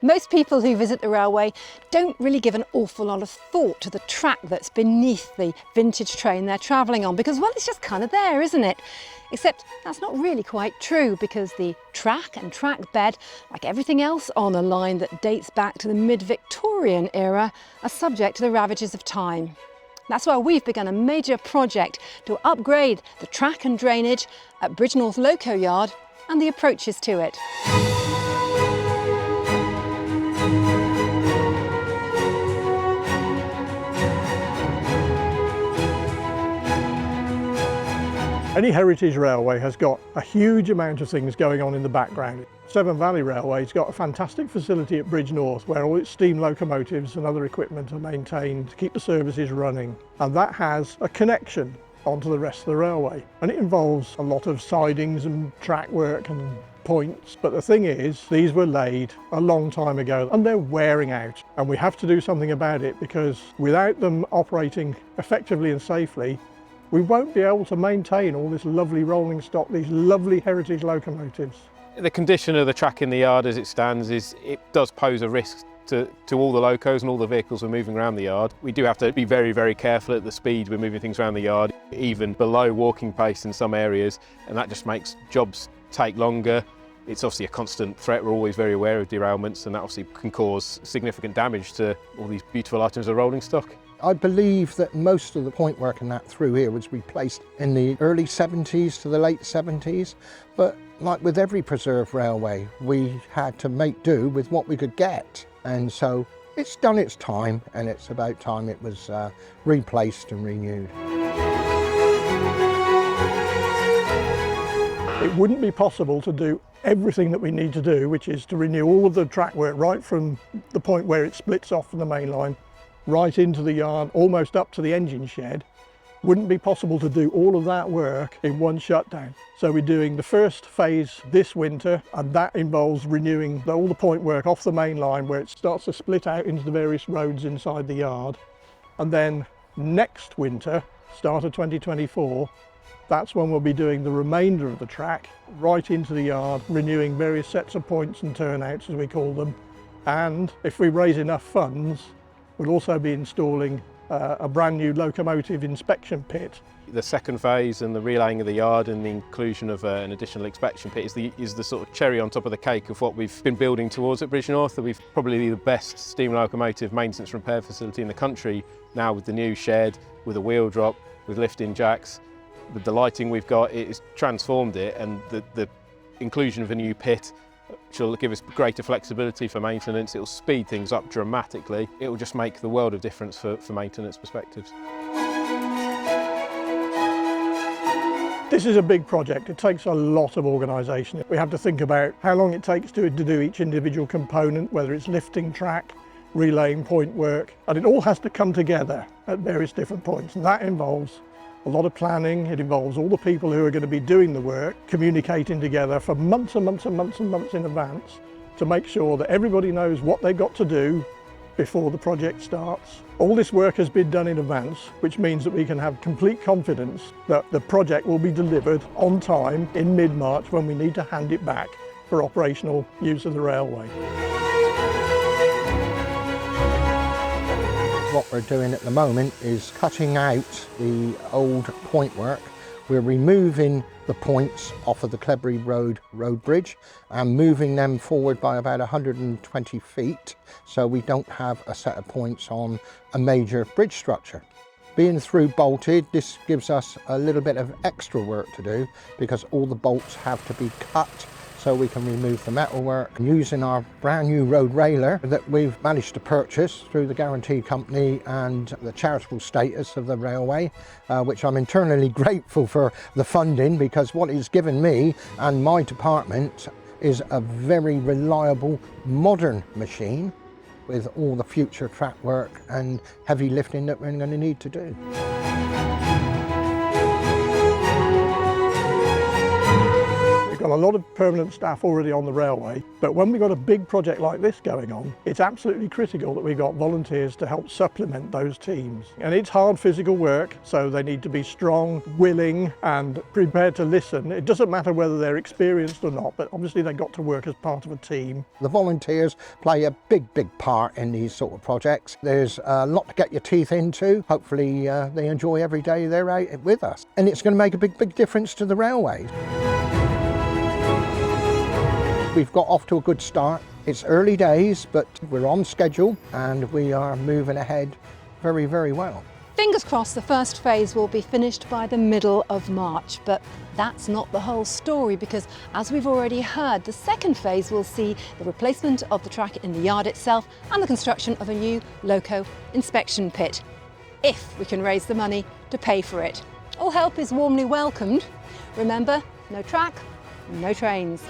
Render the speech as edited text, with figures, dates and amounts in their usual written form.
Most people who visit the railway don't really give an awful lot of thought to the track that's beneath the vintage train they're travelling on because, well, it's just kind of there, isn't it? Except that's not really quite true because the track and track bed, like everything else on a line that dates back to the mid-Victorian era, are subject to the ravages of time. That's why we've begun a major project to upgrade the track and drainage at Bridgnorth Loco Yard and the approaches to it. Any heritage railway has got a huge amount of things going on in the background. Severn Valley Railway's got a fantastic facility at Bridgnorth where all its steam locomotives and other equipment are maintained to keep the services running. And that has a connection onto the rest of the railway. And it involves a lot of sidings and track work and points. But the thing is, these were laid a long time ago and they're wearing out. And we have to do something about it because without them operating effectively and safely, we won't be able to maintain all this lovely rolling stock, these lovely heritage locomotives. The condition of the track in the yard as it stands it does pose a risk to all the locos and all the vehicles we're moving around the yard. We do have to be very, very careful at the speed we're moving things around the yard, even below walking pace in some areas, and that just makes jobs take longer. It's obviously a constant threat. We're always very aware of derailments, and that obviously can cause significant damage to all these beautiful items of rolling stock. I believe that most of the point work and that through here was replaced in the early 70s to the late 70s, but like with every preserved railway, we had to make do with what we could get. And so it's done its time, and it's about time it was replaced and renewed. It wouldn't be possible to do everything that we need to do, which is to renew all of the track work right from the point where it splits off from the main line right into the yard, almost up to the engine shed. Wouldn't be possible to do all of that work in one shutdown. So we're doing the first phase this winter, and that involves renewing all the point work off the main line where it starts to split out into the various roads inside the yard. And then next winter, start of 2024, that's when we'll be doing the remainder of the track right into the yard, renewing various sets of points and turnouts, as we call them. And if we raise enough funds, we'll also be installing a brand new locomotive inspection pit. The second phase and the relaying of the yard and the inclusion of an additional inspection pit is the sort of cherry on top of the cake of what we've been building towards at Bridgnorth. We've probably the best steam locomotive maintenance repair facility in the country now, with the new shed, with a wheel drop, with lifting jacks. With the lighting we've got, it's transformed it, and the inclusion of a new pit which will give us greater flexibility for maintenance. It will speed things up dramatically. It will just make the world of difference for maintenance perspectives. This is a big project. It takes a lot of organisation. We have to think about how long it takes to do each individual component, whether it's lifting track, relaying point work, and it all has to come together at various different points, and that involves a lot of planning. It involves all the people who are going to be doing the work communicating together for months and months and months and months in advance to make sure that everybody knows what they've got to do before the project starts. All this work has been done in advance, which means that we can have complete confidence that the project will be delivered on time in mid-March when we need to hand it back for operational use of the railway. What we're doing at the moment is cutting out the old point work. We're removing the points off of the Clebury Road bridge and moving them forward by about 120 feet so we don't have a set of points on a major bridge structure. Being through bolted, this gives us a little bit of extra work to do because all the bolts have to be cut so we can remove the metalwork. Using our brand new road railer that we've managed to purchase through the guarantee company and the charitable status of the railway, which I'm internally grateful for the funding, because what it's given me and my department is a very reliable modern machine with all the future track work and heavy lifting that we're going to need to do. We've got got a lot of permanent staff already on the railway, but when we've got a big project like this going on, it's absolutely critical that we've got volunteers to help supplement those teams. And it's hard physical work, so they need to be strong, willing and prepared to listen. It doesn't matter whether they're experienced or not, but obviously they've got to work as part of a team. The volunteers play a big part in these sort of projects. There's a lot to get your teeth into. Hopefully they enjoy every day they're out with us. And it's going to make a big difference to the railways. We've got off to a good start. It's early days, but we're on schedule and we are moving ahead very well. Fingers crossed the first phase will be finished by the middle of March, but that's not the whole story because, as we've already heard, the second phase will see the replacement of the track in the yard itself and the construction of a new loco inspection pit, if we can raise the money to pay for it. All help is warmly welcomed. Remember, no track, no trains.